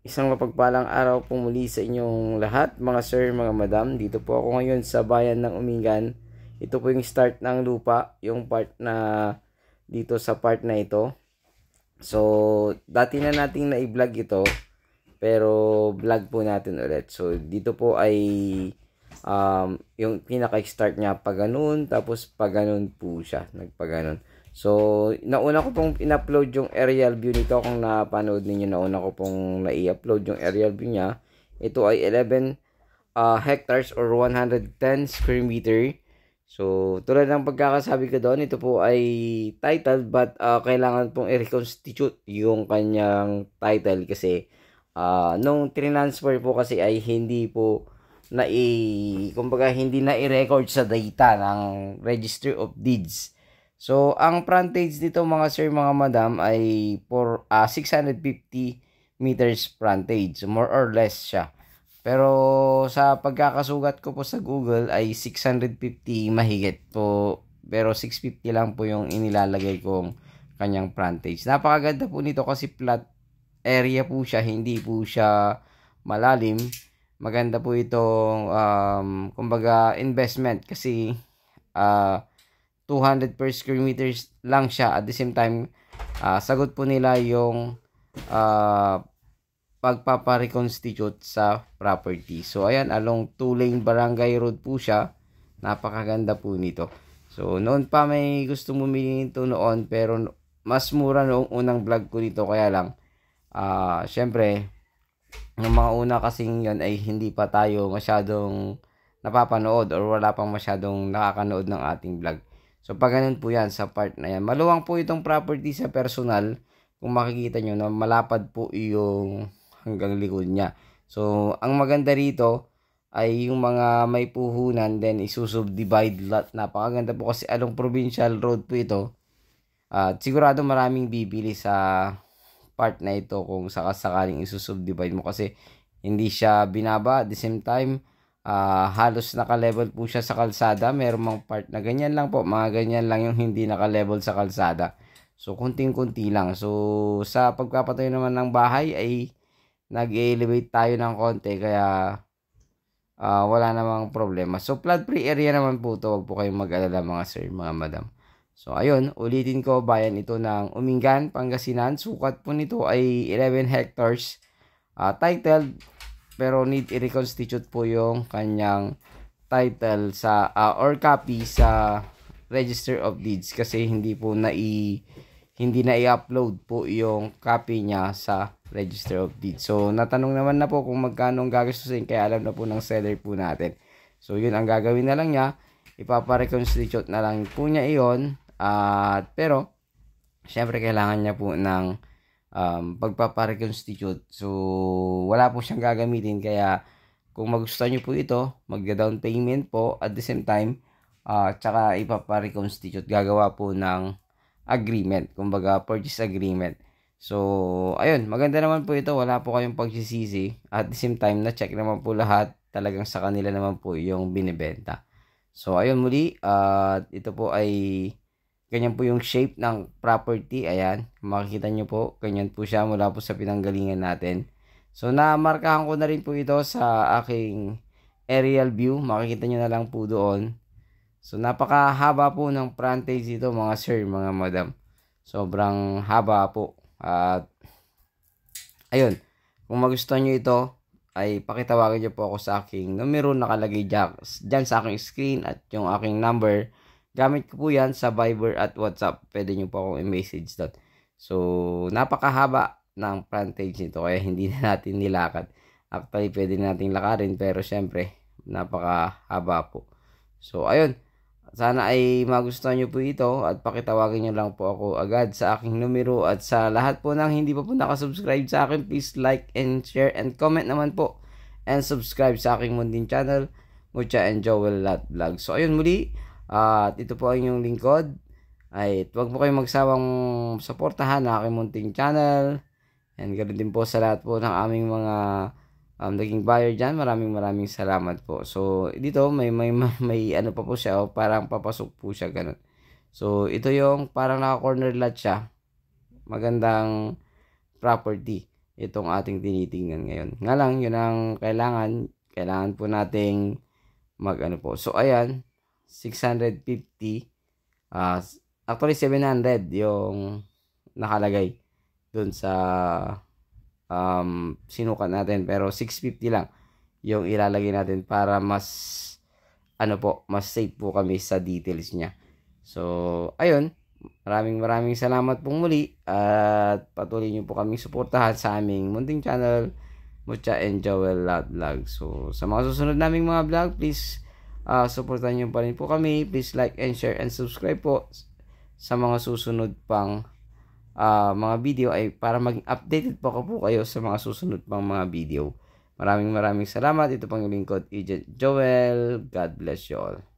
Isang mapagpalang araw po muli sa inyong lahat, mga sir, mga madam. Dito po ako ngayon sa bayan ng Umingan. Ito po yung start ng lupa, yung part na dito sa part na ito. So, dati na nating na-vlog ito, pero vlog po natin ulit. So, dito po ay yung pinaka-start niya pa ganun, tapos pa ganun po siya, nagpa ganun. So, nauna ko pong in-upload yung aerial view nito. Kung napanood ninyo, nauna ko pong na-i-upload yung aerial view niya. Ito ay 11 hectares or 110 square meter. So, tulad ng pagkakasabi ko doon, ito po ay title but kailangan pong i-reconstitute yung kanyang title kasi nung transfer po kasi ay hindi po kumbaga hindi na i-record sa data ng Register of Deeds. So, ang frontage dito mga sir, mga madam ay 650 meters frontage. So, more or less siya. Pero sa pagkakasugat ko po sa Google ay 650 mahigit po. Pero 650 lang po yung inilalagay kong kanyang frontage. Napakaganda po nito kasi flat area po siya. Hindi po siya malalim. Maganda po itong kumbaga investment kasi 200 per square meters lang siya. At the same time, sagot po nila yung pagpapareconstitute sa property. So, ayan, along 2-lane barangay road po siya. Napakaganda po nito. So, noon pa may gusto bumili nito noon, pero mas mura noong unang vlog ko nito. Kaya lang, syempre, yung mga una kasing yun ay hindi pa tayo masyadong napapanood or wala pang masyadong nakakanood ng ating vlog. So, pag ganun po yan sa part na yan. Maluwang po itong property sa personal. Kung makikita nyo na malapad po yung hanggang likod niya. So, ang maganda rito ay yung mga may puhunan then isusubdivide lot. Napakaganda po kasi along provincial road po ito. At sigurado maraming bibili sa part na ito kung sakasakaling isusubdivide mo kasi hindi siya binaba. At the same time, halos naka-level po siya sa kalsada. Meron mang part na ganyan lang po. Mga ganyan lang yung hindi naka-level sa kalsada. So, kunting-kunti lang. So, sa pagpapatayo naman ng bahay ay nag-elevate tayo ng konti. Kaya, wala namang problema. So, flood-free area naman po ito. Huwag po kayong mag-alala mga sir, mga madam. So, ayun. Ulitin ko, bayan ito ng Umingan, Pangasinan. Sukat po nito ay 11 hectares. Titled, pero need i-reconstitute po yung kanyang title sa or copy sa Register of Deeds kasi hindi na i-upload po yung copy niya sa Register of Deeds. So natanong naman na po kung magkano ang gagastusin kaya alam na po ng seller po natin. So yun ang gagawin na lang niya, ipapa-reconstitute na lang po niya iyon pero syempre kailangan niya po ng pagpapareconstitute. So, wala po siyang gagamitin. Kaya, kung magustuhan nyo po ito, magda-down payment po. At the same time, tsaka ipapareconstitute. Gagawa po ng agreement. Kumbaga, purchase agreement. So, ayun. Maganda naman po ito. Wala po kayong pagsisisi. At the same time, na-check naman po lahat. Talagang sa kanila naman po yung binibenta. So, ayun muli. Ito po ay ganyan po yung shape ng property. Ayan, makikita nyo po. Ganyan po siya mula po sa pinanggalingan natin. So, namarkahan ko na rin po ito sa aking aerial view. Makikita nyo na lang po doon. So, napakahaba po ng frontage dito mga sir, mga madam. Sobrang haba po. At, ayun. Kung magustuhan nyo ito, ay pakitawagan nyo po ako sa aking numero nakalagay dyan sa aking screen at yung aking number. Gamit ko po yan sa Viber at WhatsApp. Pwede nyo po akong i-message doon. So, napakahaba ng frontage nito. Kaya hindi na natin nilakad. Actually, pwede natin lakarin. Pero syempre, napakahaba po. So, ayun. Sana ay magustuhan nyo po ito. At pakitawagan nyo lang po ako agad sa aking numero. At sa lahat po ng hindi pa po nakasubscribe sa akin, please like and share and comment naman po. And subscribe sa aking munting channel, Mucha and Joel Lat Vlog. So, ayun muli. At ito po ang inyong lingkod. Ay, huwag po kayong magsawang suportahan na aking munting channel. And ganoon din po sa lahat po ng aming mga naging buyer dyan. Maraming salamat po. So, dito may ano pa po siya. Parang papasok po siya ganun. So, ito yung parang naka-corner lot siya. Magandang property. itong ating tinitingnan ngayon. Nga lang, yun ang kailangan po nating mag-ano po. So, ayan, 650, actually 700 yung nakalagay dun sa sinukat natin, pero 650 lang yung ilalagay natin para mas mas safe po kami sa details niya. So, ayun, maraming salamat pong muli at patuloy niyo po kaming suportahan sa aming munting channel, Mucha and Joel Love Vlog. So, sa mga susunod naming mga vlog, please supportan niyo pa rin po kami. Please like and share and subscribe po sa mga susunod pang mga video ay para maging updated po kayo sa mga susunod pang mga video. Maraming salamat. Ito pang lingkod, Agent Joel. God bless you all.